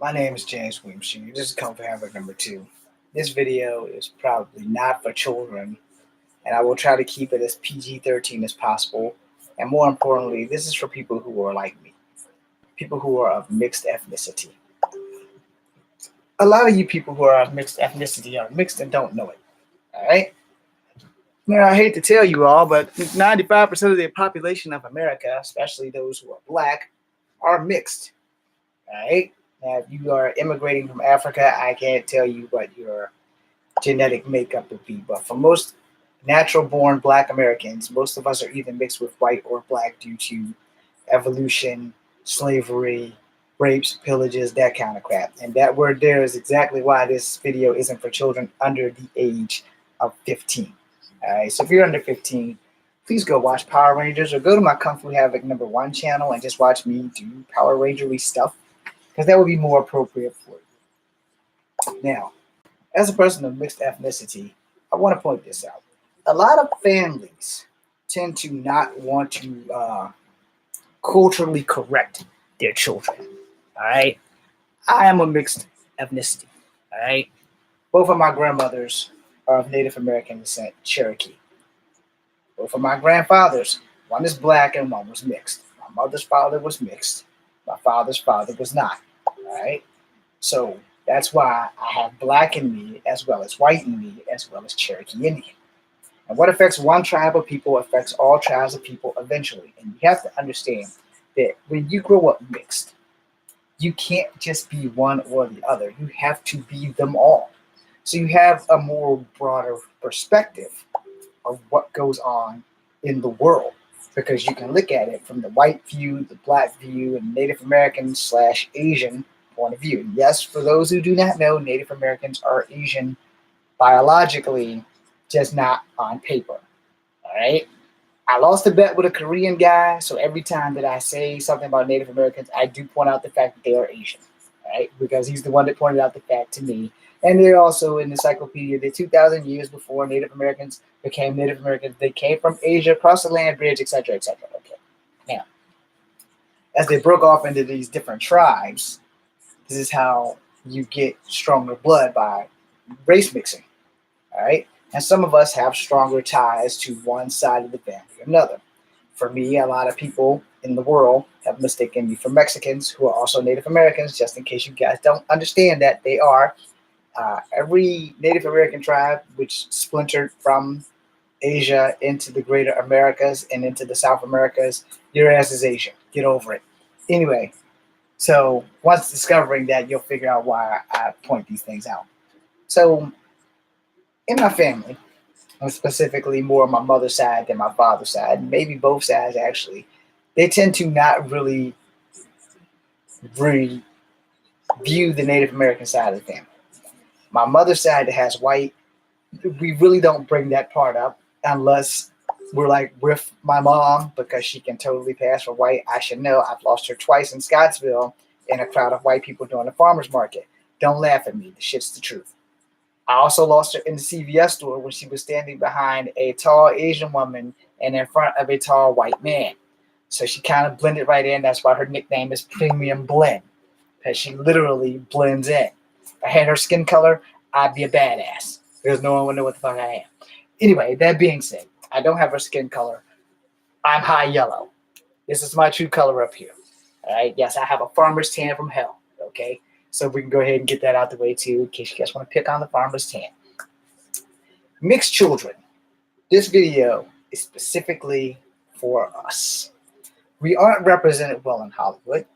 My name is James Williams Jr. This is Comfort Havoc number 2. This video is probably not for children, and I will try to keep it as PG-13 as possible. And more importantly, this is for people who are like me, people who are of mixed ethnicity. A lot of you people who are of mixed ethnicity are mixed and don't know it. All right? Now, I hate to tell you all, but 95% of the population of America, especially those who are black, are mixed. All right? Now, if you are immigrating from Africa, I can't tell you what your genetic makeup would be. But for most natural born black Americans, most of us are either mixed with white or black due to evolution, slavery, rapes, pillages, that kind of crap. And that word there is exactly why this video isn't for children under the age of 15. All right, so if you're under 15, please go watch Power Rangers or go to my Kung Fu Havoc number 1 channel and just watch me do Power Ranger-y stuff, because that would be more appropriate for you. Now, as a person of mixed ethnicity, I want to point this out. A lot of families tend to not want to culturally correct their children. All right, I am a mixed ethnicity. All right, both of my grandmothers are of Native American descent, Cherokee. Both of my grandfathers, one is black and one was mixed. My mother's father was mixed. My father's father was not. All right, so that's why I have black in me as well as white in me as well as Cherokee Indian. And what affects one tribe of people affects all tribes of people eventually. And you have to understand that when you grow up mixed, you can't just be one or the other. You have to be them all. So you have a more broader perspective of what goes on in the world, because you can look at it from the white view, the black view, and Native American / Asian point of view. Yes, for those who do not know, Native Americans are Asian biologically, just not on paper. All right. I lost a bet with a Korean guy, so every time that I say something about Native Americans, I do point out the fact that they are Asian, right? Because he's the one that pointed out the fact to me. And they're also in the encyclopedia that 2,000 years before Native Americans became Native Americans, they came from Asia, across the land bridge, etc., etc. Okay. Now, as they broke off into these different tribes, this is how you get stronger blood by race mixing, all right? And some of us have stronger ties to one side of the family or another. For me, a lot of people in the world have mistaken me for Mexicans who are also Native Americans, just in case you guys don't understand that they are. Every Native American tribe which splintered from Asia into the greater Americas and into the South Americas, your ass is Asian. Get over it. Anyway, so once discovering that, you'll figure out why I point these things out. So in my family, and specifically more on my mother's side than my father's side, maybe both sides actually, they tend to not really view the Native American side of the family. My mother's side that has white, we really don't bring that part up unless we're like with my mom, because she can totally pass for white. I should know. I've lost her twice in Scottsville in a crowd of white people during the farmer's market. Don't laugh at me. The shit's the truth. I also lost her in the CVS store when she was standing behind a tall Asian woman and in front of a tall white man. So she kind of blended right in. That's why her nickname is Premium Blend, because she literally blends in. If I had her skin color, I'd be a badass, because no one would know what the fuck I am. Anyway, that being said, I don't have her skin color. I'm high yellow. This is my true color up here. All right. Yes, I have a farmer's tan from hell. Okay. So we can go ahead and get that out the way too, in case you guys want to pick on the farmer's tan. Mixed children. This video is specifically for us. We aren't represented well in Hollywood.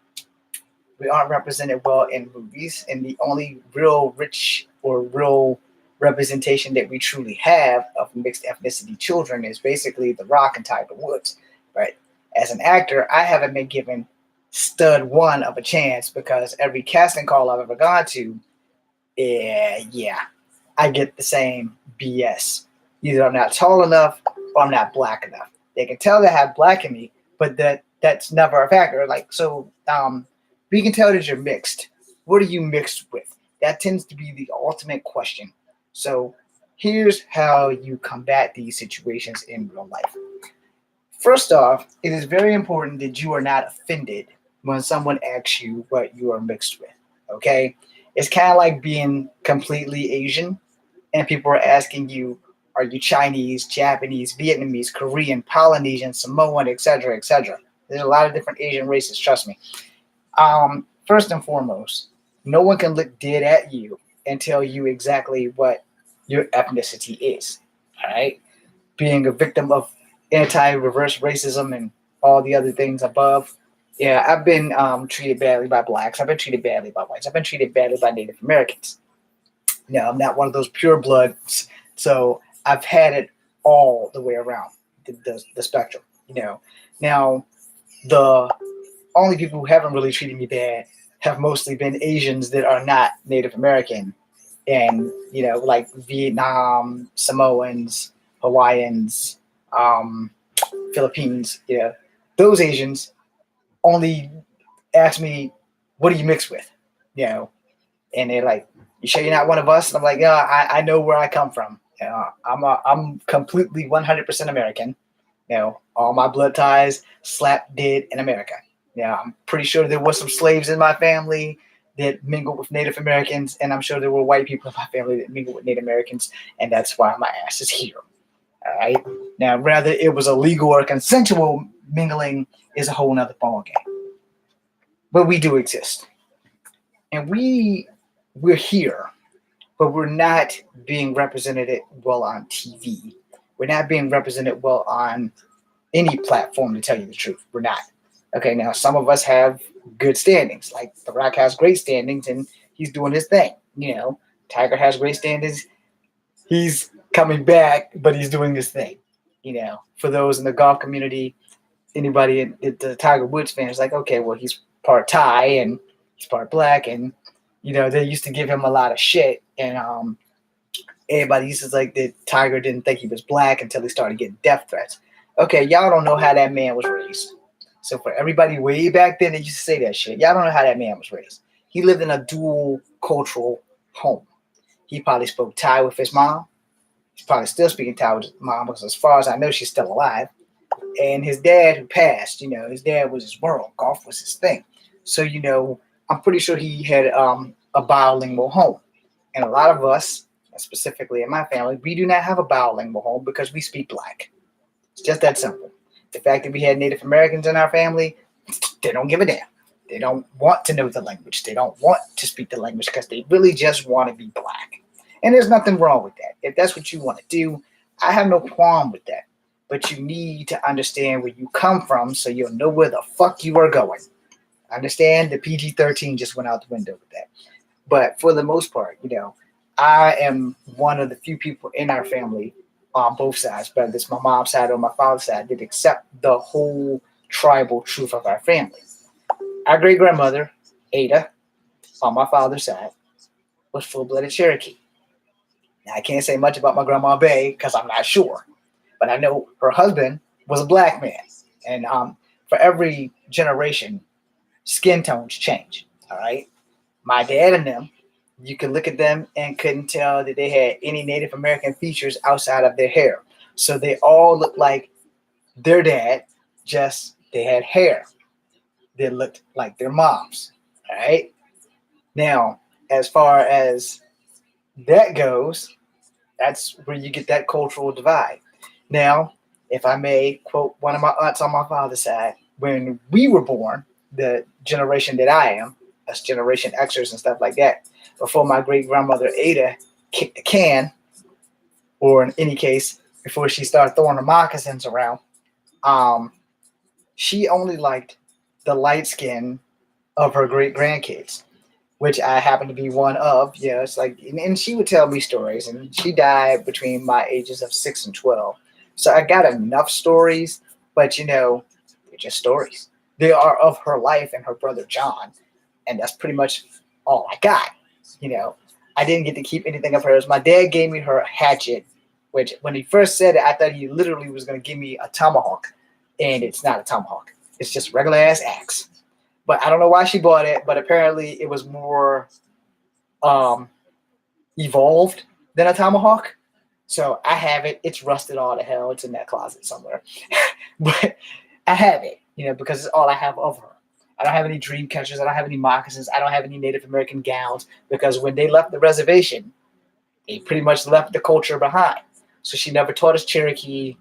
We aren't represented well in movies. And the only real rich or real representation that we truly have of mixed ethnicity children is basically The Rock and Tiger Woods. Right? As an actor, I haven't been given stud one of a chance, because every casting call I've ever gone to, yeah, I get the same BS. Either I'm not tall enough or I'm not black enough. They can tell they have black in me, but that's never a factor. Like, so we can tell that you're mixed. What are you mixed with? That tends to be the ultimate question. So here's how you combat these situations in real life. First off, it is very important that you are not offended when someone asks you what you are mixed with. Okay, it's kind of like being completely Asian, and people are asking you, "Are you Chinese, Japanese, Vietnamese, Korean, Polynesian, Samoan, etc., etc.?" There's a lot of different Asian races. Trust me. First and foremost, no one can look dead at you and tell you exactly what your ethnicity is. All right, being a victim of anti-reverse racism and all the other things above. Yeah, I've been treated badly by blacks. I've been treated badly by whites. I've been treated badly by Native Americans. No, I'm not one of those pure bloods, so I've had it all the way around the spectrum. Now the only people who haven't really treated me bad have mostly been Asians that are not Native American, and like Vietnam, Samoans, Hawaiians, um, Philippines. Those Asians only ask me, "What do you mix with?" You know, and they're like, "You sure you're not one of us?" And I'm like, "Yeah, I know where I come from. I'm completely 100% American. All my blood ties slap dead in America. I'm pretty sure there was some slaves in my family that mingled with Native Americans, and I'm sure there were white people in my family that mingled with Native Americans, and that's why my ass is here. All right. Now, whether it was illegal or consensual mingling is a whole nother ballgame. But we do exist, and we're here, but we're not being represented well on TV. We're not being represented well on any platform, to tell you the truth. We're not. Okay, now some of us have good standings. Like The Rock has great standings and he's doing his thing. Tiger has great standings. He's coming back, but he's doing his thing. For those in the golf community, anybody in the Tiger Woods fan is like, okay, well, he's part Thai and he's part black, and they used to give him a lot of shit, and everybody used to like that Tiger didn't think he was black until he started getting death threats. Okay, y'all don't know how that man was raised. So for everybody way back then that used to say that shit, y'all don't know how that man was raised. He lived in a dual cultural home. He probably spoke Thai with his mom. He's probably still speaking Thai with his mom because as far as I know, she's still alive. And his dad who passed, his dad was his world. Golf was his thing. So, I'm pretty sure he had a bilingual home. And a lot of us, specifically in my family, we do not have a bilingual home because we speak black. It's just that simple. The fact that we had Native Americans in our family, they don't give a damn. They don't want to know the language. They don't want to speak the language because they really just want to be black. And there's nothing wrong with that. If that's what you want to do, I have no qualm with that. But you need to understand where you come from so you'll know where the fuck you are going. Understand? The PG-13 just went out the window with that. But for the most part, I am one of the few people in our family on both sides, whether it's my mom's side or my father's side, that accept the whole tribal truth of our family. Our great grandmother, Ada, on my father's side, was full-blooded Cherokee. Now, I can't say much about my grandma Bay because I'm not sure, but I know her husband was a black man. And for every generation, skin tones change. All right. My dad and them, you could look at them and couldn't tell that they had any Native American features outside of their hair. So they all looked like their dad, just they had hair that looked like their moms. All right. Now, as far as that goes, that's where you get that cultural divide. Now, if I may quote one of my aunts on my father's side, when we were born, the generation that I am, us Generation Xers and stuff like that, before my great grandmother Ada kicked the can, or in any case, before she started throwing the moccasins around, she only liked the light skin of her great grandkids, which I happen to be one of. It's like, and she would tell me stories, and she died between my ages of 6 and 12. So I got enough stories, but they're just stories. They are of her life and her brother John, and that's pretty much all I got. I didn't get to keep anything of hers. My dad gave me her hatchet, which when he first said it, I thought he literally was going to give me a tomahawk, and it's not a tomahawk. It's just regular ass axe. But I don't know why she bought it, but apparently it was more evolved than a tomahawk. So I have it. It's rusted all to hell. It's in that closet somewhere. But I have it, because it's all I have of her. I don't have any dream catchers. I don't have any moccasins. I don't have any Native American gowns because when they left the reservation, they pretty much left the culture behind. So she never taught us Cherokee.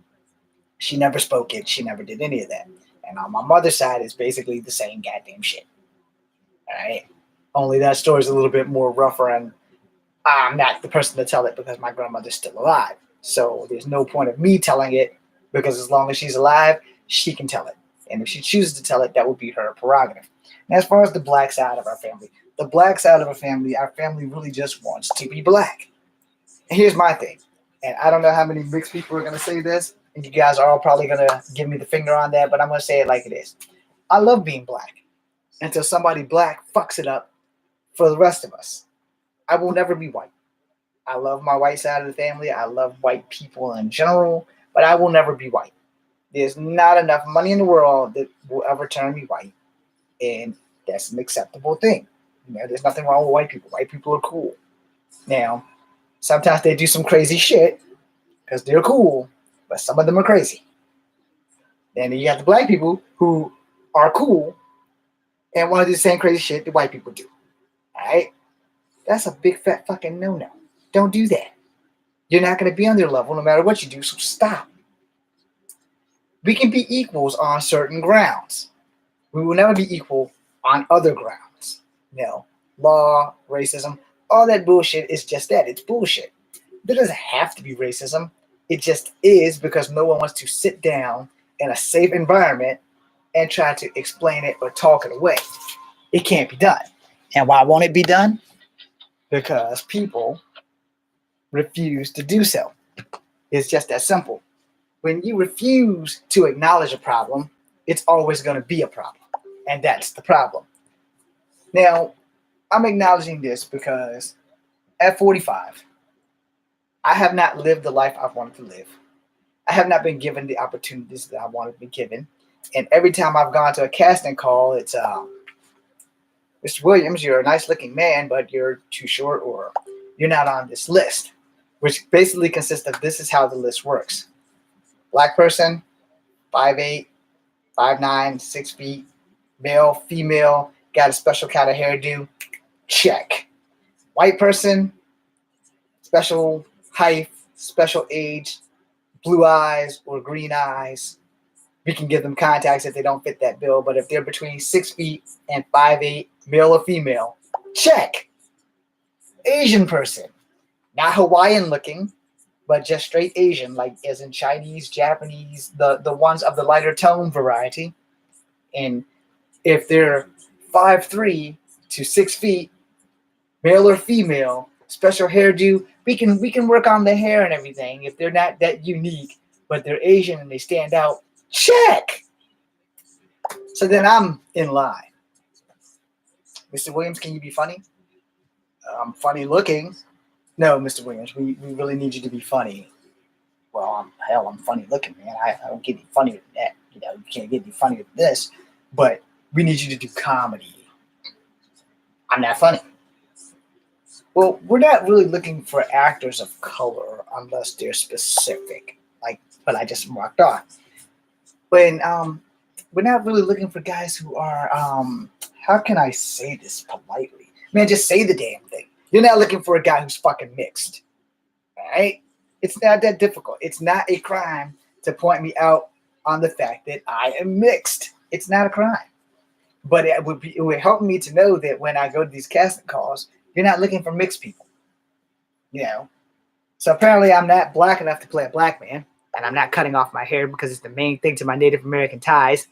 She never spoke it. She never did any of that. And on my mother's side, it's basically the same goddamn shit. All right. Only that story's a little bit more rougher, and I'm not the person to tell it because my grandmother's still alive. So there's no point of me telling it because as long as she's alive, she can tell it. And if she chooses to tell it, that would be her prerogative. And as far as the black side of our family, our family really just wants to be black. And here's my thing. And I don't know how many mixed people are going to say this, and you guys are all probably going to give me the finger on that, but I'm going to say it like it is. I love being black until somebody black fucks it up for the rest of us. I will never be white. I love my white side of the family. I love white people in general, but I will never be white. There's not enough money in the world that will ever turn me white, and that's an acceptable thing. You know, there's nothing wrong with white people. White people are cool. Now, sometimes they do some crazy shit because they're cool, but some of them are crazy. Then you have the black people who are cool and want to do the same crazy shit that white people do. All right? That's a big fat fucking no-no. Don't do that. You're not going to be on their level no matter what you do, so stop. We can be equals on certain grounds. We will never be equal on other grounds. You know, law, racism, all that bullshit is just that. It's bullshit. There doesn't have to be racism. It just is because no one wants to sit down in a safe environment and try to explain it or talk it away. It can't be done. And why won't it be done? Because people refuse to do so. It's just that simple. When you refuse to acknowledge a problem, it's always going to be a problem. And that's the problem. Now, I'm acknowledging this because at 45, I have not lived the life I've wanted to live. I have not been given the opportunities that I wanted to be given. And every time I've gone to a casting call, it's, Mr. Williams, you're a nice looking man, but you're too short or you're not on this list, which basically consists of this is how the list works. Black person, 5'8", 5'9", 6 feet, male, female, got a special kind of hairdo, check. White person, special height, special age, blue eyes or green eyes. We can give them contacts if they don't fit that bill, but if they're between 6 feet and 5'8", male or female, check. Asian person, not Hawaiian looking, but just straight Asian, like as in Chinese, Japanese, the ones of the lighter tone variety. And if they're 5'3" to 6 feet, male or female, special hairdo, we can work on the hair and everything. If they're not that unique, but they're Asian and they stand out, check. So then I'm in line. Mr. Williams, can you be funny? I'm funny looking. No, Mr. Williams, we really need you to be funny. Well, I'm funny looking, man. I don't get any funnier than that. You know, you can't get any funnier than this. But we need you to do comedy. I'm not funny. Well, we're not really looking for actors of color unless they're specific, like what I just marked on. When we're not really looking for guys who are how can I say this politely? Man, just say the damn thing. You're not looking for a guy who's fucking mixed. All right? It's not that difficult. It's not a crime to point me out on the fact that I am mixed. It's not a crime. But it would help me to know that when I go to these casting calls, you're not looking for mixed people. You know? So apparently I'm not black enough to play a black man. And I'm not cutting off my hair because it's the main thing to my Native American ties.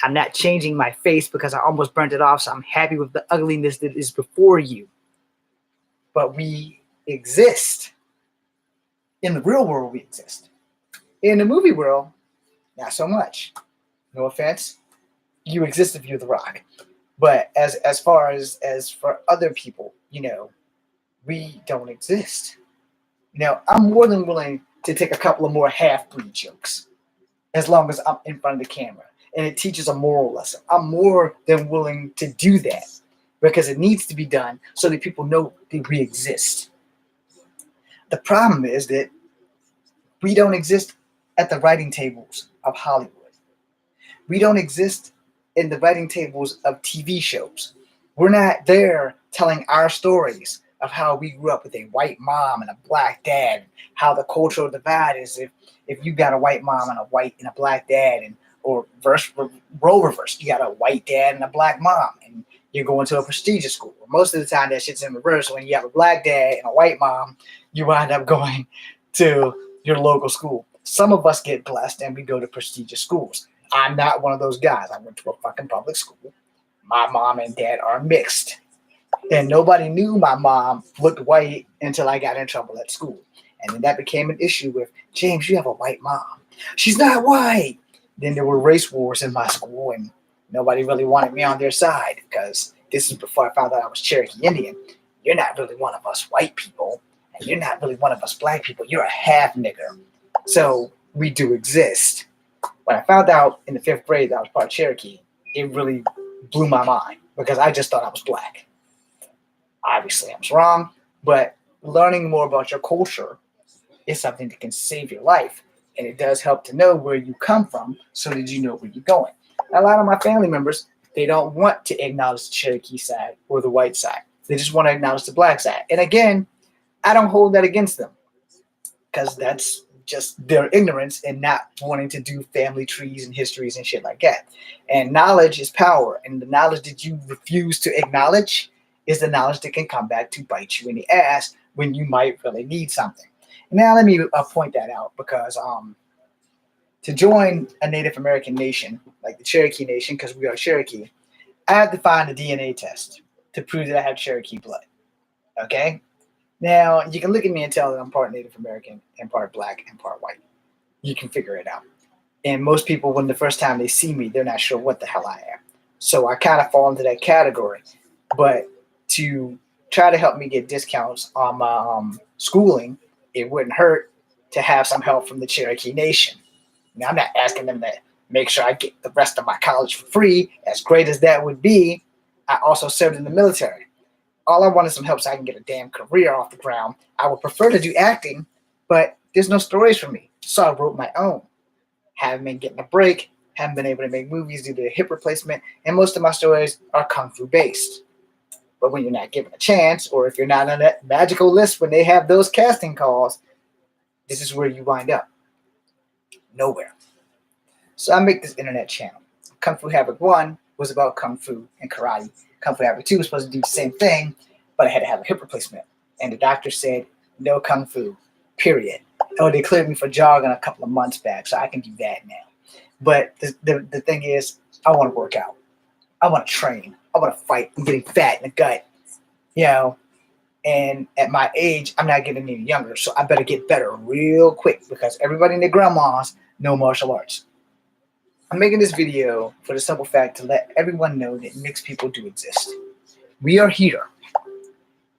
I'm not changing my face because I almost burnt it off. So I'm happy with the ugliness that is before you. But we exist. In the real world, we exist. In the movie world, not so much. No offense. You exist if you're The Rock. But as far as for other people, you know, we don't exist. You know, I'm more than willing to take a couple of more half-breed jokes as long as I'm in front of the camera and it teaches a moral lesson. I'm more than willing to do that because it needs to be done so that people know that we exist. The problem is that we don't exist at the writing tables of Hollywood. We don't exist in the writing tables of TV shows. We're not there telling our stories of how we grew up with a white mom and a black dad, how the cultural divide is if you got a white mom and a black dad, and or role reverse, you got a white dad and a black mom, and you're going to a prestigious school. Most of the time, that shit's in reverse. When you have a black dad and a white mom, you wind up going to your local school. Some of us get blessed and we go to prestigious schools. I'm not one of those guys. I went to a fucking public school. My mom and dad are mixed. And nobody knew my mom looked white until I got in trouble at school. And then that became an issue with, James, you have a white mom. She's not white. Then there were race wars in my school, and nobody really wanted me on their side because this is before I found out I was Cherokee Indian. You're not really one of us white people, and you're not really one of us black people. You're a half nigger. So we do exist. When I found out in the 5th grade that I was part of Cherokee, it really blew my mind because I just thought I was black. Obviously, I was wrong, but learning more about your culture is something that can save your life. And it does help to know where you come from so that you know where you're going. A lot of my family members, they don't want to acknowledge the Cherokee side or the white side. They just want to acknowledge the black side. And again, I don't hold that against them because that's just their ignorance and not wanting to do family trees and histories and shit like that. And knowledge is power. And the knowledge that you refuse to acknowledge is the knowledge that can come back to bite you in the ass when you might really need something. Now, let me point that out because to join a Native American nation, like the Cherokee Nation, because we are Cherokee, I have to find a DNA test to prove that I have Cherokee blood. Okay? Now, you can look at me and tell that I'm part Native American and part black and part white. You can figure it out. And most people, when the first time they see me, they're not sure what the hell I am. So I kind of fall into that category. But to try to help me get discounts on my schooling, it wouldn't hurt to have some help from the Cherokee Nation. Now, I'm not asking them to make sure I get the rest of my college for free. As great as that would be, I also served in the military. All I want is some help so I can get a damn career off the ground. I would prefer to do acting, but there's no stories for me. So I wrote my own. Haven't been getting a break, haven't been able to make movies due to hip replacement, and most of my stories are kung fu based. But when you're not given a chance, or if you're not on that magical list when they have those casting calls, this is where you wind up. Nowhere. So I make this internet channel. Kung Fu Havoc 1 was about Kung Fu and karate. Kung Fu Havoc 2 was supposed to do the same thing, but I had to have a hip replacement. And the doctor said, no Kung Fu, period. Oh, they cleared me for jogging a couple of months back, so I can do that now. But the thing is, I want to work out. I want to train. I want to fight. I'm getting fat in the gut, you know. And at my age, I'm not getting any younger, so I better get better real quick because everybody and their grandmas know martial arts. I'm making this video for the simple fact to let everyone know that mixed people do exist. We are here.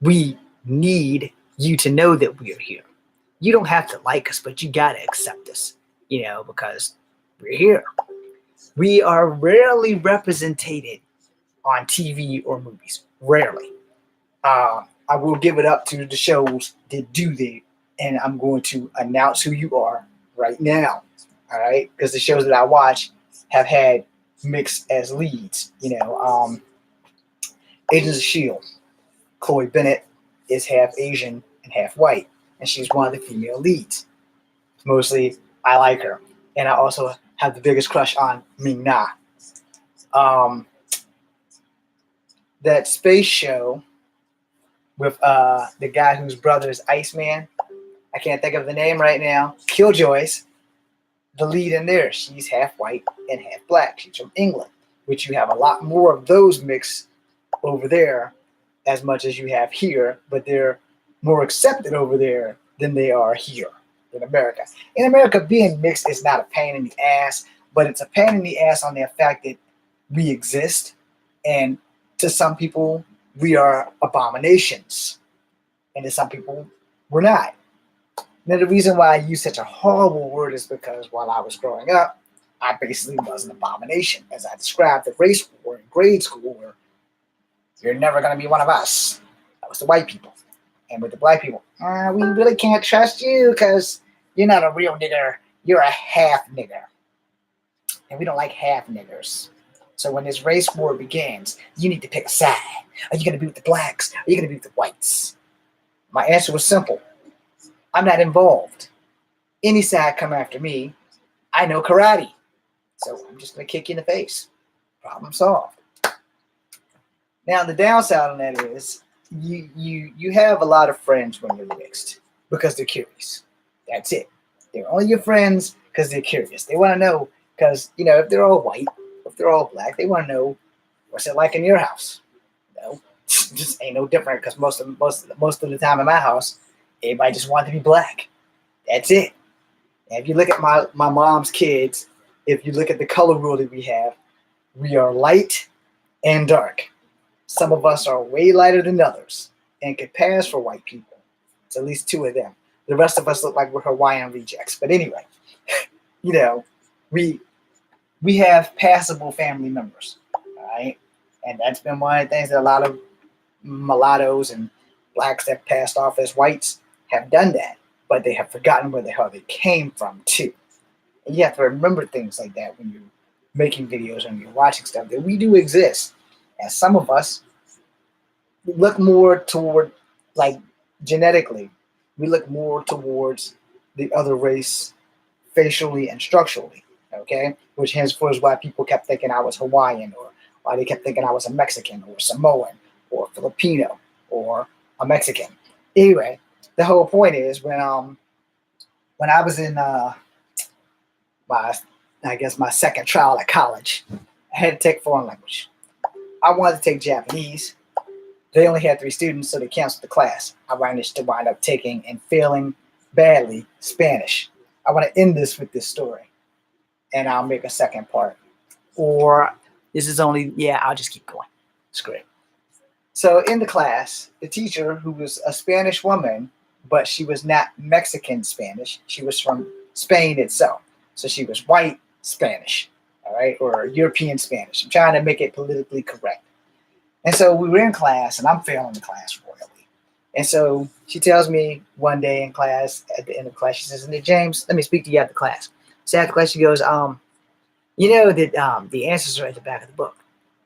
We need you to know that we are here. You don't have to like us, but you gotta accept us, you know, because we're here. We are rarely represented on TV or movies. Rarely. I will give it up to the shows that do that, and I'm going to announce who you are right now. All right, because the shows that I watch have had mixed as leads. You know, Agents of Shield. Chloe Bennett is half Asian and half white, and she's one of the female leads. Mostly, I like her, and I also have the biggest crush on Ming Na. That space show with the guy whose brother is Iceman. I can't think of the name right now. Killjoys, the lead in there. She's half white and half black. She's from England, which you have a lot more of those mixed over there as much as you have here, but they're more accepted over there than they are here in America. In America, being mixed is not a pain in the ass, but it's a pain in the ass on the fact that we exist, and to some people, we are abominations, and to some people, we're not. Now, the reason why I use such a horrible word is because while I was growing up, I basically was an abomination. As I described the race war in grade school, where you're never going to be one of us. That was the white people. And with the black people, we really can't trust you because you're not a real nigger. You're a half nigger. And we don't like half niggers. So when this race war begins, you need to pick a side. Are you going to be with the blacks? Are you going to be with the whites? My answer was simple. I'm not involved. Any side come after me, I know karate. So I'm just going to kick you in the face. Problem solved. Now the downside on that is you have a lot of friends when you're mixed because they're curious. That's it. They're only your friends because they're curious. They want to know because if they're all white, if they're all black, they want to know what's it like in your house. Just ain't no different because most of the time in my house, everybody just wanted to be black. That's it. And if you look at my mom's kids, if you look at the color rule that we are light and dark. Some of us are way lighter than others and could pass for white people. It's at least two of them. The rest of us look like we're Hawaiian rejects. But anyway, we have passable family members, all right? And that's been one of the things that a lot of mulattoes and blacks that passed off as whites have done that, but they have forgotten where the hell they came from too. And you have to remember things like that when you're making videos and you're watching stuff, that we do exist. And some of us look more toward, like genetically, we look more towards the other race facially and structurally, okay? Which henceforth is why people kept thinking I was Hawaiian, or why they kept thinking I was a Mexican or Samoan or Filipino or a Mexican. Anyway, the whole point is when I was in my second trial at college, I had to take foreign language. I wanted to take Japanese. They only had 3 students, so they canceled the class. I managed to wind up taking and failing badly Spanish. I want to end this with this story, and I'll make a second part. Or this is only, I'll just keep going. Screw it. So in the class, the teacher, who was a Spanish woman, but she was not Mexican Spanish. She was from Spain itself. So she was white Spanish, all right, or European Spanish. I'm trying to make it politically correct. And so we were in class, and I'm failing the class royally. And so she tells me one day in class, at the end of class, she says, James, let me speak to you after class. So after class, she goes, you know that the answers are at the back of the book.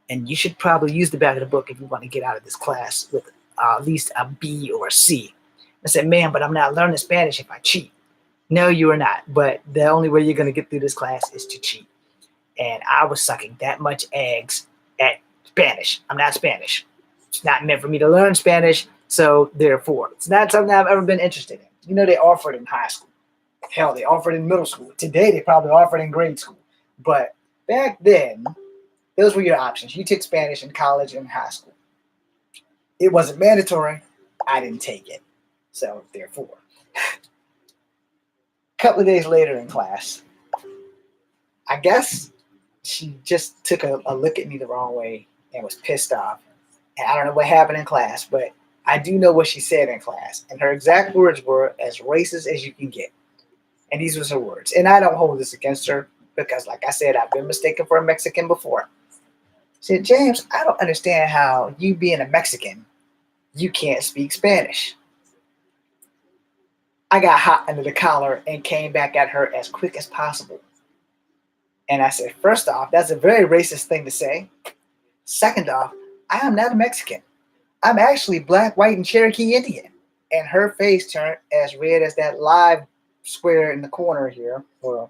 And you should probably use the back of the book if you want to get out of this class with at least a B or a C. I said, ma'am, but I'm not learning Spanish if I cheat. No, you are not. But the only way you're going to get through this class is to cheat. And I was sucking that much eggs at Spanish. I'm not Spanish. It's not meant for me to learn Spanish. So therefore, it's not something I've ever been interested in. They offer it in high school. Hell, they offer it in middle school. Today, they probably offer it in grade school. But back then, those were your options. You took Spanish in college and high school. It wasn't mandatory. I didn't take it. So therefore, a couple of days later in class, I guess she just took a look at me the wrong way and was pissed off. And I don't know what happened in class, but I do know what she said in class. And her exact words were, as racist as you can get. And these were her words. And I don't hold this against her because, like I said, I've been mistaken for a Mexican before. She said, James, I don't understand how you being a Mexican, you can't speak Spanish. I got hot under the collar and came back at her as quick as possible. And I said, first off, that's a very racist thing to say. Second off, I am not a Mexican. I'm actually black, white, and Cherokee Indian. And her face turned as red as that live square in the corner here, or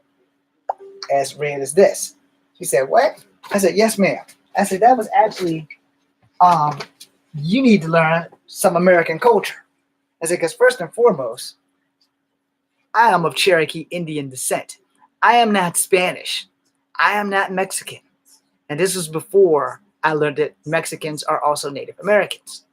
as red as this. She said, what? I said, yes, ma'am. I said, that was actually, you need to learn some American culture. I said, because first and foremost, I am of Cherokee Indian descent. I am not Spanish. I am not Mexican. And this was before I learned that Mexicans are also Native Americans.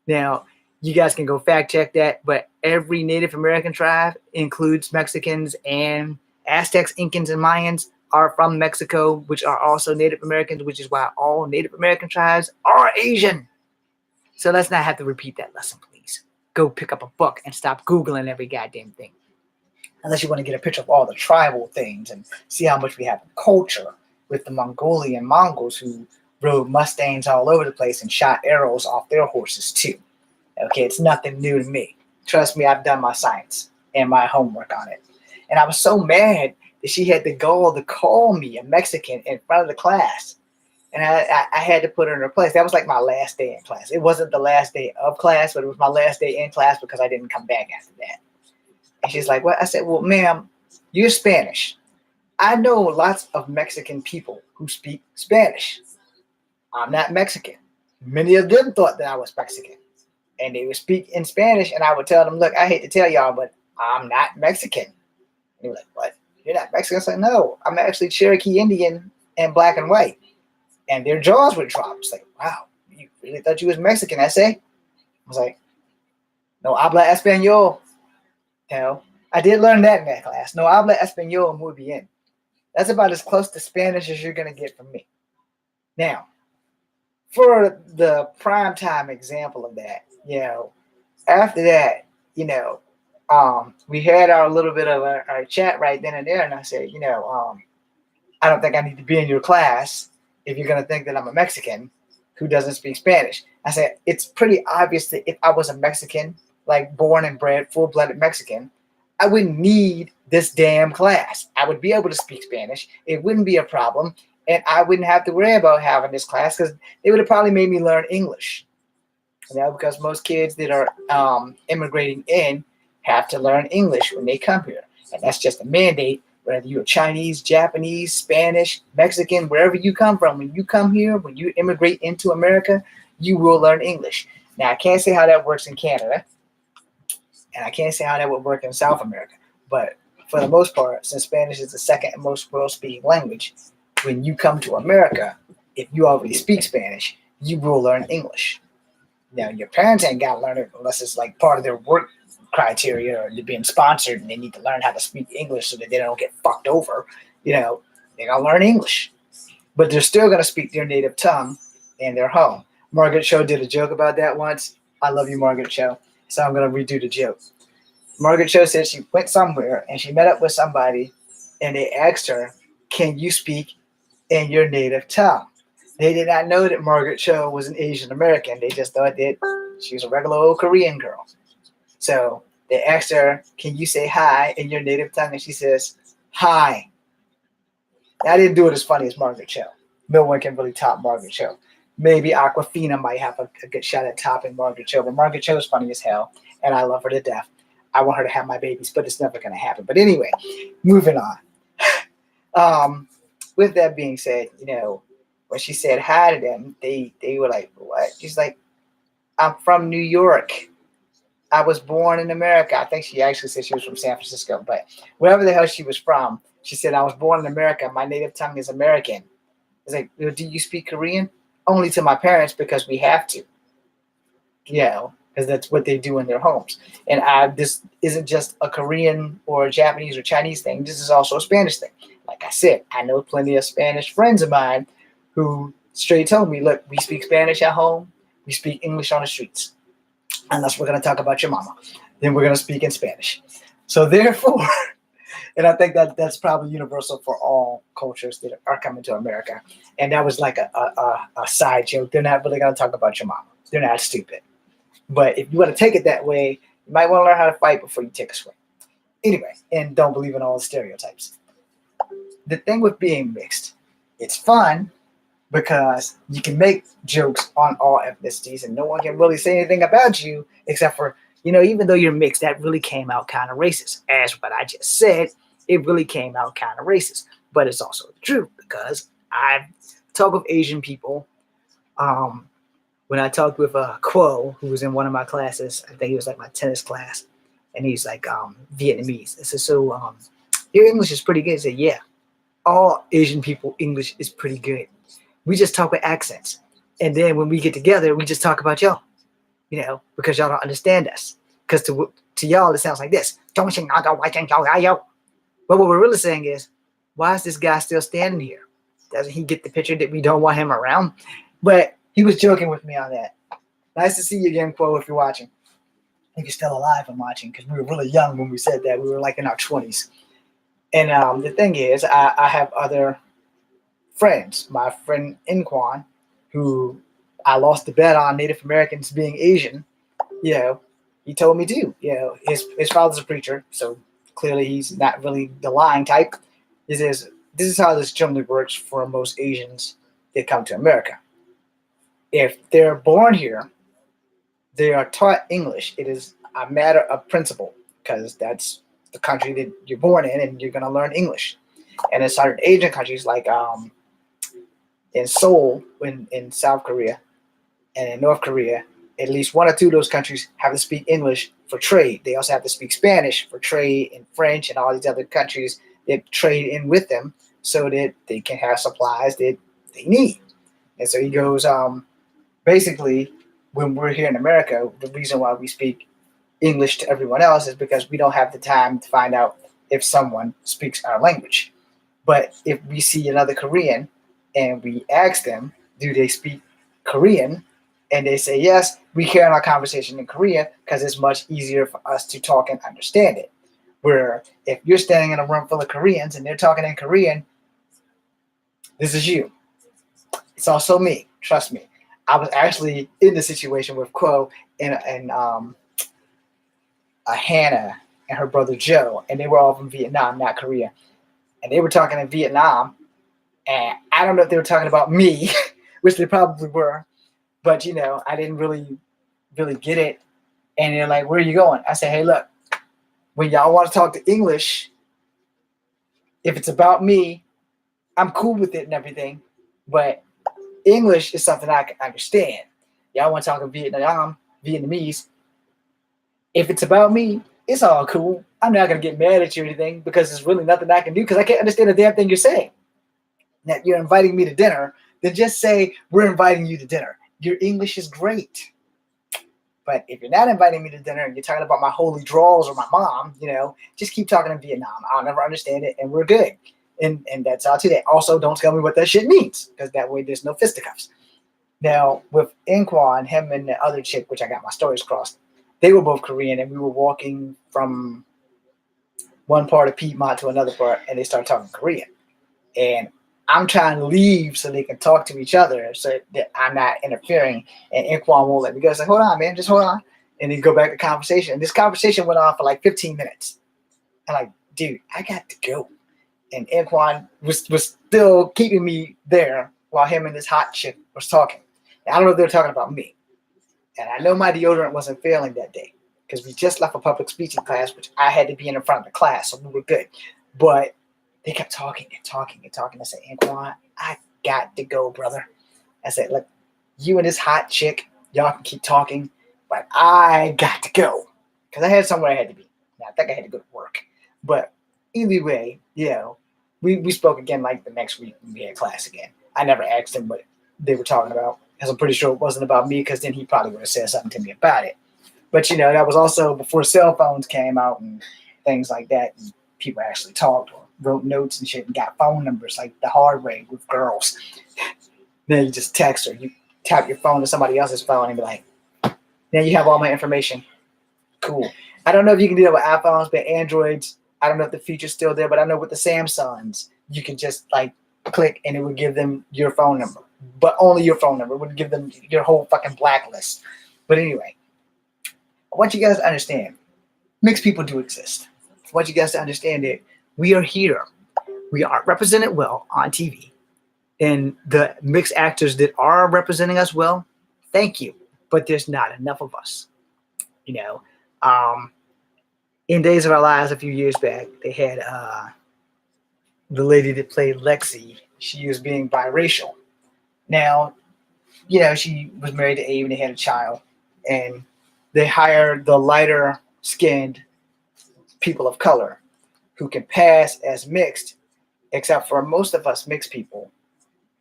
Now, you guys can go fact check that, but every Native American tribe includes Mexicans, and Aztecs, Incans, and Mayans are from Mexico, which are also Native Americans, which is why all Native American tribes are Asian. So let's not have to repeat that lesson, please. Go pick up a book and stop Googling every goddamn thing. Unless you want to get a picture of all the tribal things and see how much we have in culture with the Mongolian Mongols who rode Mustangs all over the place and shot arrows off their horses too. Okay, it's nothing new to me. Trust me, I've done my science and my homework on it. And I was so mad that she had the gall to call me a Mexican in front of the class. and I had to put her in her place. That was like my last day in class. It wasn't the last day of class, but it was my last day in class because I didn't come back after that. And she's like, "What?" I said, "Well, ma'am, you're Spanish. I know lots of Mexican people who speak Spanish. I'm not Mexican. Many of them thought that I was Mexican, and they would speak in Spanish, and I would tell them, look, I hate to tell y'all, but I'm not Mexican." And they were like, "What? You're not Mexican?" I said, "No, I'm actually Cherokee Indian and black and white." And their jaws would drop. It's like, "Wow, you really thought you was Mexican?" I say. I was like, "No habla español." You know, I did learn that in that class. "No habla español muy bien." That's about as close to Spanish as you're going to get from me. Now, for the prime time example of that, after that, we had our little bit of our chat right then and there, and I said, I don't think I need to be in your class if you're going to think that I'm a Mexican who doesn't speak Spanish. I said, it's pretty obvious that if I was a Mexican, like born and bred, full-blooded Mexican, I wouldn't need this damn class. I would be able to speak Spanish. It wouldn't be a problem. And I wouldn't have to worry about having this class because they would have probably made me learn English. Because most kids that are immigrating in have to learn English when they come here. And that's just a mandate, whether you're Chinese, Japanese, Spanish, Mexican, wherever you come from. When you come here, when you immigrate into America, you will learn English. Now, I can't say how that works in Canada, and I can't say how that would work in South America. But for the most part, since Spanish is the second most world-speaking language, when you come to America, if you already speak Spanish, you will learn English. Now, your parents ain't got to learn it unless it's like part of their work criteria or they're being sponsored and they need to learn how to speak English so that they don't get fucked over. They're going to learn English. But they're still going to speak their native tongue in their home. Margaret Cho did a joke about that once. I love you, Margaret Cho. So I'm going to redo the joke. Margaret Cho said she went somewhere and she met up with somebody and they asked her, "Can you speak in your native tongue?" They did not know that Margaret Cho was an Asian American. They just thought that she was a regular old Korean girl. So they asked her, "Can you say hi in your native tongue?" And she says, "Hi." I didn't do it as funny as Margaret Cho. No one can really top Margaret Cho. Maybe Aquafina might have a good shot at topping Margaret Cho, but Margaret Cho is funny as hell, and I love her to death. I want her to have my babies, but it's never going to happen. But anyway, moving on. With that being said, when she said hi to them, they were like, "What?" She's like, "I'm from New York. I was born in America." I think she actually said she was from San Francisco, but wherever the hell she was from, she said, "I was born in America. My native tongue is American." It's like, "Well, do you speak Korean?" "Only to my parents because we have to." Because that's what they do in their homes. And this isn't just a Korean or a Japanese or Chinese thing. This is also a Spanish thing. Like I said, I know plenty of Spanish friends of mine who straight told me, "Look, we speak Spanish at home. We speak English on the streets. Unless we're going to talk about your mama. Then we're going to speak in Spanish." So therefore, and I think that's probably universal for all cultures that are coming to America. And that was like a side joke. They're not really going to talk about your mama. They're not stupid. But if you want to take it that way, you might want to learn how to fight before you take a swing. Anyway, and don't believe in all the stereotypes. The thing with being mixed, it's fun because you can make jokes on all ethnicities and no one can really say anything about you except for, even though you're mixed, that really came out kind of racist. As what I just said, it really came out kind of racist. But it's also the truth because I talk with Asian people. When I talked with Quo, who was in one of my classes, I think he was like my tennis class, and he's like Vietnamese. I said, "So your English is pretty good." He said, "Yeah, all Asian people English is pretty good. We just talk with accents. And then when we get together, we just talk about y'all, because y'all don't understand us. Because to y'all, it sounds like this. But what we're really saying is, why is this guy still standing here? Doesn't he get the picture that we don't want him around?" But he was joking with me on that. Nice to see you again, Quo, if you're watching. If you're still alive and watching, because we were really young when we said that. We were like in our 20s. And the thing is, I have other friends. My friend Inquan, who I lost the bet on Native Americans being Asian, he told me too. His father's a preacher, so clearly he's not really the lying type. This is how this generally works for most Asians they come to America. If they're born here, they are taught English. It is a matter of principle because that's the country that you're born in, and you're going to learn English. And in certain Asian countries, like in Seoul, in South Korea, and in North Korea, at least one or two of those countries have to speak English for trade. They also have to speak Spanish for trade, and French, and all these other countries that trade in with them so that they can have supplies that they need. And so he goes, basically, when we're here in America, the reason why we speak English to everyone else is because we don't have the time to find out if someone speaks our language. But if we see another Korean and we ask them, do they speak Korean? And they say yes, we carry on our conversation in Korean because it's much easier for us to talk and understand it. Where if you're standing in a room full of Koreans and they're talking in Korean, this is you. It's also me. Trust me. I was actually in the situation with Quo and Hannah and her brother Joe, and they were all from Vietnam, not Korea. And they were talking in Vietnam, and I don't know if they were talking about me, which they probably were, but I didn't really get it. And they're like, "Where are you going?" I said, "Hey, look, when y'all want to talk to English, if it's about me, I'm cool with it and everything, but English is something I can understand. Y'all want to talk in Vietnamese. If it's about me, it's all cool. I'm not going to get mad at you or anything because there's really nothing I can do because I can't understand a damn thing you're saying. Now, you're inviting me to dinner, then just say, we're inviting you to dinner. Your English is great. But if you're not inviting me to dinner and you're talking about my holy draws or my mom, just keep talking in Vietnam. I'll never understand it, and we're good. And that's all today. Also, don't tell me what that shit means because that way there's no fisticuffs. Now, with Inquan, him and the other chick, which I got my stories crossed, they were both Korean, and we were walking from one part of Piedmont to another part, and they started talking Korean. And I'm trying to leave so they can talk to each other so that I'm not interfering. And Inquan won't let me go. It's like, hold on, man, just hold on. And then go back to conversation. And this conversation went on for like 15 minutes. I'm like, dude, I got to go. And Inquan was still keeping me there while him and this hot chick was talking. And I don't know if they were talking about me. And I know my deodorant wasn't failing that day because we just left a public speaking class, which I had to be in front of the class, so we were good. But they kept talking and talking and talking. I said, Anquan, I got to go, brother. I said, look, you and this hot chick, y'all can keep talking, but I got to go because I had somewhere I had to be. Now, I think I had to go to work. But either way, we spoke again like the next week when we had class again. I never asked him what they were talking about because I'm pretty sure it wasn't about me because then he probably would have said something to me about it. But, that was also before cell phones came out and things like that. And people actually talked or wrote notes and shit and got phone numbers like the hard way with girls. Then you just text or you tap your phone to somebody else's phone and be like, now you have all my information. Cool. I don't know if you can do that with iPhones, but Androids, I don't know if the feature's still there, but I know with the Samsungs, you can just like click and it would give them your phone number, but only your phone number. It wouldn't give them your whole fucking blacklist. But anyway, I want you guys to understand, mixed people do exist. I want you guys to understand that we are here. We are represented well on TV. And the mixed actors that are representing us well, thank you. But there's not enough of us. In Days of Our Lives a few years back, they had the lady that played Lexi. She was being biracial. Now, she was married to Abe and they had a child. And they hired the lighter-skinned people of color who can pass as mixed, except for most of us mixed people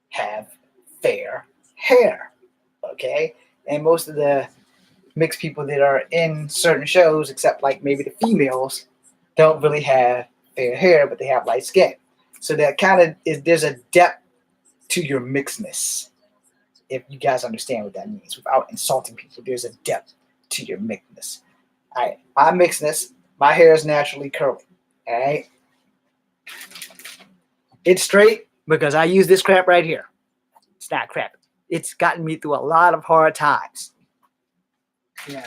have fair hair, okay? And most of the mixed people that are in certain shows, except like maybe the females, don't really have fair hair, but they have light skin. So that kind of there's a depth to your mixedness, if you guys understand what that means. Without insulting people, there's a depth to your mixedness. All right, my mixedness, my hair is naturally curly, all right? It's straight because I use this crap right here. It's not crap. It's gotten me through a lot of hard times. And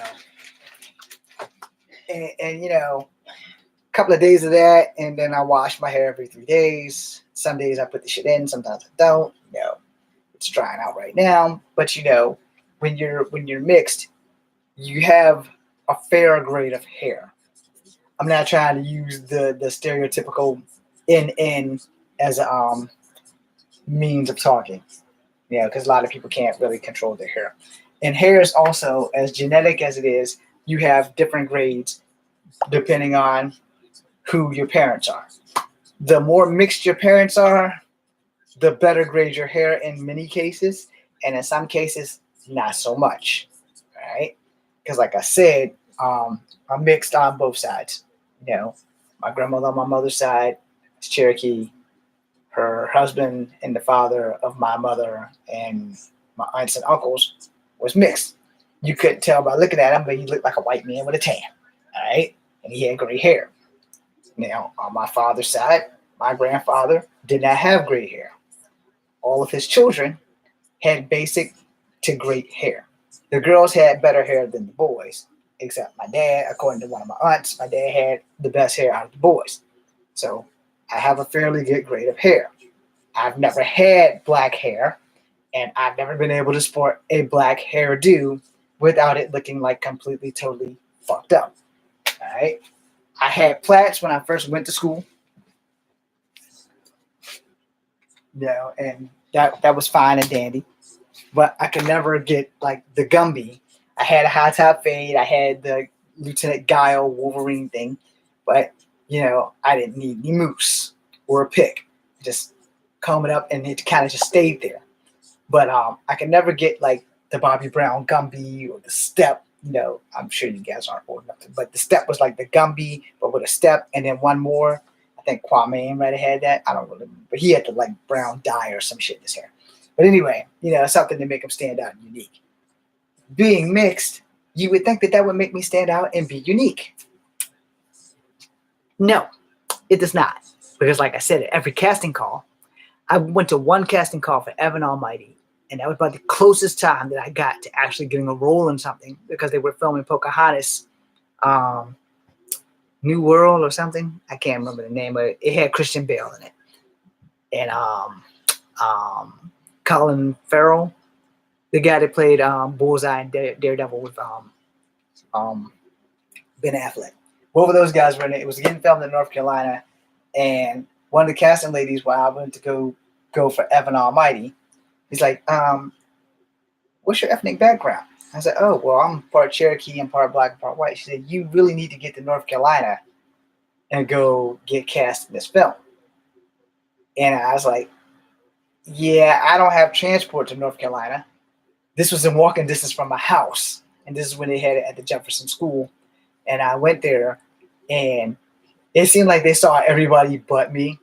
a couple of days of that, and then I wash my hair every 3 days. Some days I put the shit in, sometimes I don't. It's drying out right now, but when you're mixed, you have a fair grade of hair. I'm not trying to use the stereotypical in as a means of talking, because a lot of people can't really control their hair. And hair is also, as genetic as it is, you have different grades depending on who your parents are. The more mixed your parents are, the better grade your hair in many cases, and in some cases, not so much, right? Because, like I said, I'm mixed on both sides. My grandmother on my mother's side is Cherokee. Her husband and the father of my mother and my aunts and uncles was mixed. You couldn't tell by looking at him, but he looked like a white man with a tan, all right? And he had gray hair. Now, on my father's side, my grandfather did not have gray hair. All of his children had basic to great hair. The girls had better hair than the boys, except my dad. According to one of my aunts, my dad had the best hair out of the boys. So I have a fairly good grade of hair. I've never had black hair, and I've never been able to sport a black hairdo without it looking like completely, totally fucked up. All right. I had plaits when I first went to school. And that was fine and dandy. But I could never get like the Gumby. I had a high top fade. I had the Lieutenant Guile Wolverine thing, but I didn't need any mousse or a pick. Just comb it up, and it kind of just stayed there. But I could never get like the Bobby Brown Gumby or the Step. I'm sure you guys aren't old enough but the Step was like the Gumby, but with a step, and then one more. I think Kwame might have had that. I don't really remember, but he had the like brown dye or some shit in his hair. But anyway, something to make him stand out and unique. Being mixed, you would think that would make me stand out and be unique. No, it does not. Because like I said, at every casting call, I went to one casting call for Evan Almighty, and that was about the closest time that I got to actually getting a role in something, because they were filming Pocahontas, New World or something. I can't remember the name of it. It had Christian Bale in it. And Colin Farrell, the guy that played Bullseye and Daredevil with Ben Affleck. Both of those guys were in it. It was getting filmed in North Carolina, and one of the casting ladies, while I went to go for Evan Almighty, he's like, "What's your ethnic background?" I said, "Oh, well, I'm part Cherokee and part black and part white." She said, "You really need to get to North Carolina and go get cast in this film." And I was like, "Yeah, I don't have transport to North Carolina." This was in walking distance from my house, and this is when they had it at the Jefferson School. And I went there, and it seemed like they saw everybody but me.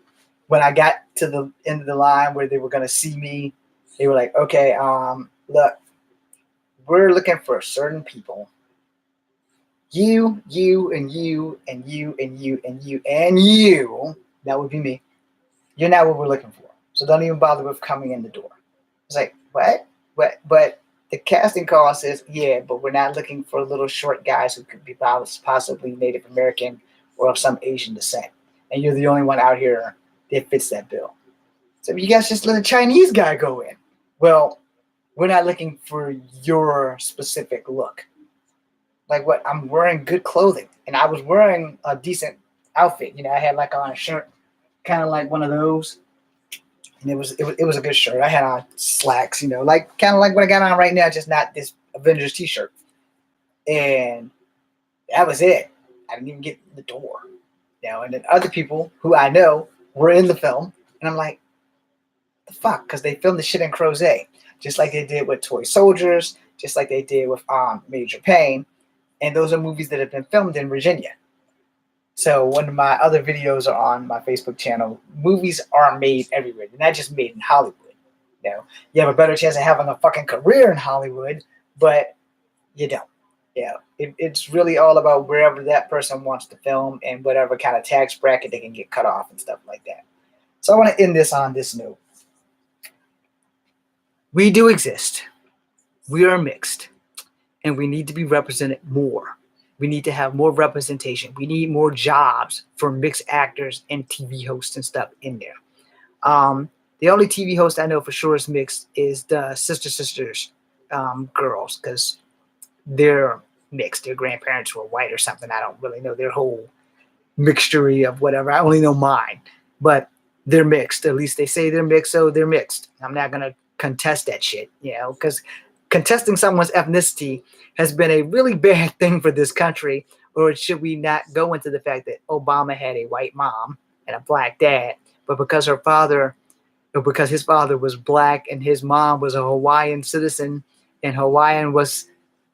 When I got to the end of the line where they were going to see me, they were like, "Okay, look, we're looking for certain people. You, and you, and you, and you, and you, and you." That would be me. "You're not what we're looking for. So don't even bother with coming in the door." It's like, what? But the casting call says, "Yeah, but we're not looking for little short guys who could be possibly Native American or of some Asian descent. And you're the only one out here that fits that bill. So you guys just let a Chinese guy go in." Well, we're not looking for your specific look. Like what? I'm wearing good clothing, and I was wearing a decent outfit. I had like on a shirt, kind of like one of those, and it was a good shirt. I had on slacks, like kind of like what I got on right now, just not this Avengers t-shirt. And that was it. I didn't even get in the door. And then other people who I know were in the film, and I'm like, the fuck? Because they filmed the shit in Crozet, just like they did with Toy Soldiers, just like they did with Major Payne, and those are movies that have been filmed in Virginia. So one of my other videos are on my Facebook channel. Movies are made everywhere. They're not just made in Hollywood. You have a better chance of having a fucking career in Hollywood, but you don't. It's really all about wherever that person wants to film and whatever kind of tax bracket they can get cut off and stuff like that. So I want to end this on this note. We do exist. We are mixed, and we need to be represented more. We need to have more representation. We need more jobs for mixed actors and TV hosts and stuff in there. The only TV host I know for sure is mixed is the Sister Sisters girls, because they're mixed. Their grandparents were white or something. I don't really know their whole mixture of whatever. I only know mine, but they're mixed. At least they say they're mixed, so they're mixed. I'm not gonna contest that shit, because contesting someone's ethnicity has been a really bad thing for this country. Or should we not go into the fact that Obama had a white mom and a black dad, but because his father was black and his mom was a Hawaiian citizen, and Hawaiian was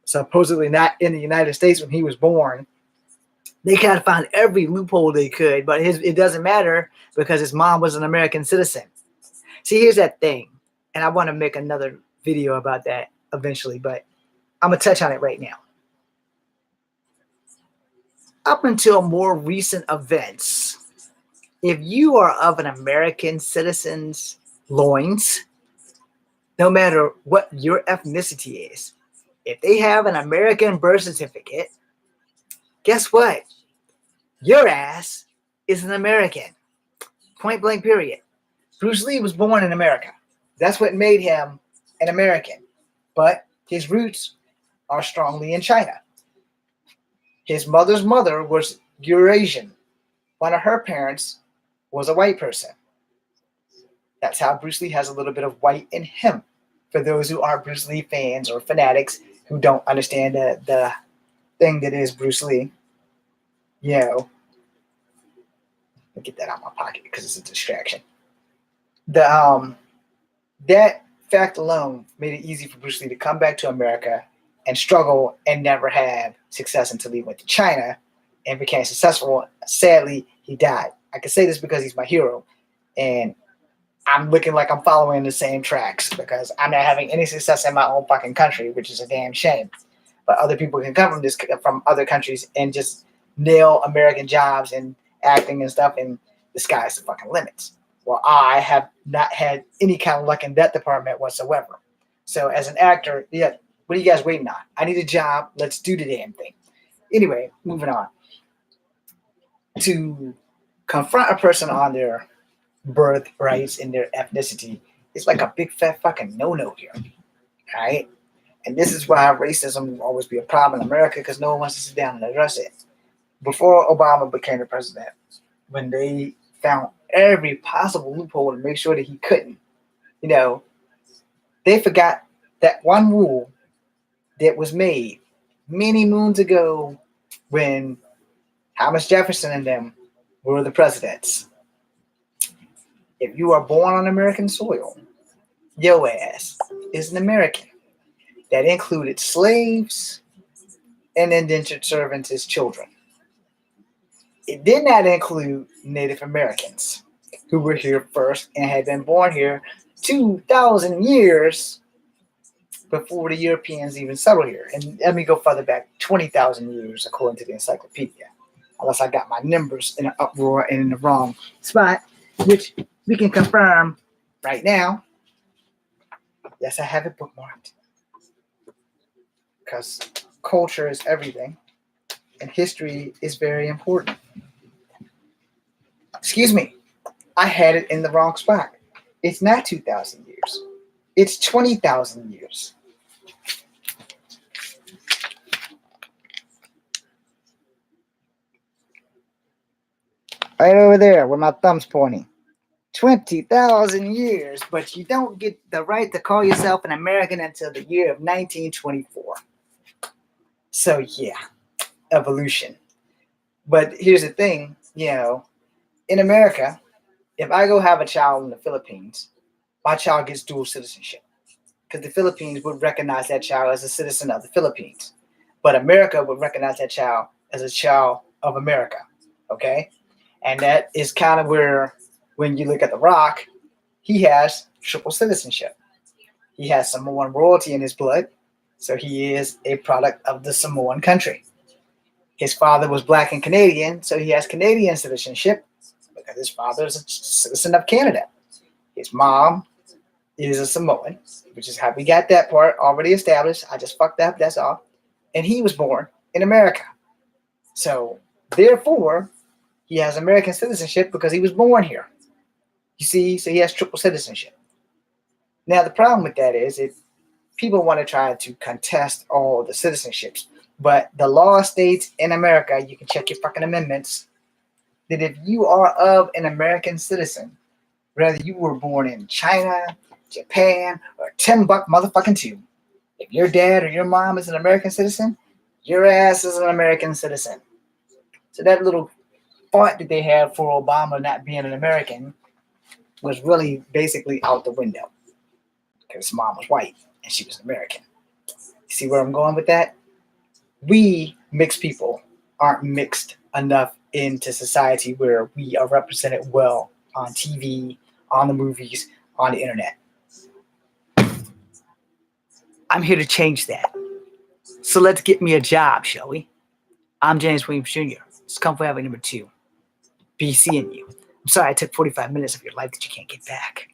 supposedly not in the United States when he was born, they kind of found every loophole they could, but it doesn't matter because his mom was an American citizen. See, here's that thing, and I want to make another video about that eventually, but I'm going to touch on it right now. Up until more recent events, if you are of an American citizen's loins, no matter what your ethnicity is, if they have an American birth certificate, guess what? Your ass is an American. Point blank, period. Bruce Lee was born in America. That's what made him an American. But his roots are strongly in China. His mother's mother was Eurasian. One of her parents was a white person. That's how Bruce Lee has a little bit of white in him. For those who are Bruce Lee fans or fanatics who don't understand the thing that is Bruce Lee, let me get that out of my pocket because it's a distraction. That fact alone made it easy for Bruce Lee to come back to America and struggle and never have success until he went to China and became successful. Sadly, he died. I can say this because he's my hero, and I'm looking like I'm following the same tracks because I'm not having any success in my own fucking country, which is a damn shame. But other people can come from other countries and just nail American jobs and acting and stuff, and the sky's the fucking limits. Well, I have not had any kind of luck in that department whatsoever. So as an actor, what are you guys waiting on? I need a job. Let's do the damn thing. Anyway, moving on. To confront a person on their birth rights and their ethnicity is like a big fat fucking no-no here. Right? And this is why racism will always be a problem in America, because no one wants to sit down and address it. Before Obama became the president, when they found every possible loophole to make sure that he couldn't, they forgot that one rule that was made many moons ago when Thomas Jefferson and them were the presidents. If you are born on American soil, your ass is an American. That included slaves and indentured servants as children. It did not include Native Americans who were here first and had been born here 2,000 years before the Europeans even settled here. And let me go further back, 20,000 years according to the encyclopedia. Unless I got my numbers in an uproar and in the wrong spot, which we can confirm right now. Yes, I have it bookmarked. Because culture is everything, and history is very important. Excuse me, I had it in the wrong spot. It's not 2,000 years. It's 20,000 years. Right over there where my thumb's pointing. 20,000 years, but you don't get the right to call yourself an American until the year of 1924. So yeah, evolution. But here's the thing, in America, if I go have a child in the Philippines, my child gets dual citizenship because the Philippines would recognize that child as a citizen of the Philippines, but America would recognize that child as a child of America, okay? And that is kind of where, when you look at The Rock, he has triple citizenship. He has Samoan royalty in his blood, so he is a product of the Samoan country. His father was black and Canadian, so he has Canadian citizenship because his father is a citizen of Canada. His mom is a Samoan, which is how we got that part already established. I just fucked up, that's all. And he was born in America. So, therefore, he has American citizenship because he was born here. You see, so he has triple citizenship. Now the problem with that is people want to try to contest all the citizenships, but the law states in America, you can check your fucking amendments, that if you are of an American citizen, whether you were born in China, Japan, or Timbuk motherfucking 2, if your dad or your mom is an American citizen, your ass is an American citizen. So that little fight that they had for Obama not being an American was really basically out the window because his mom was white and she was an American. You see where I'm going with that? We mixed people aren't mixed enough into society where we are represented well on TV, on the movies, on the internet. I'm here to change that. So let's get me a job, shall we? I'm James Williams Jr. It's Comfort Avenue number 2. Be seeing you. I'm sorry I took 45 minutes of your life that you can't get back.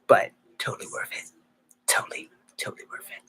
But totally worth it. Totally worth it.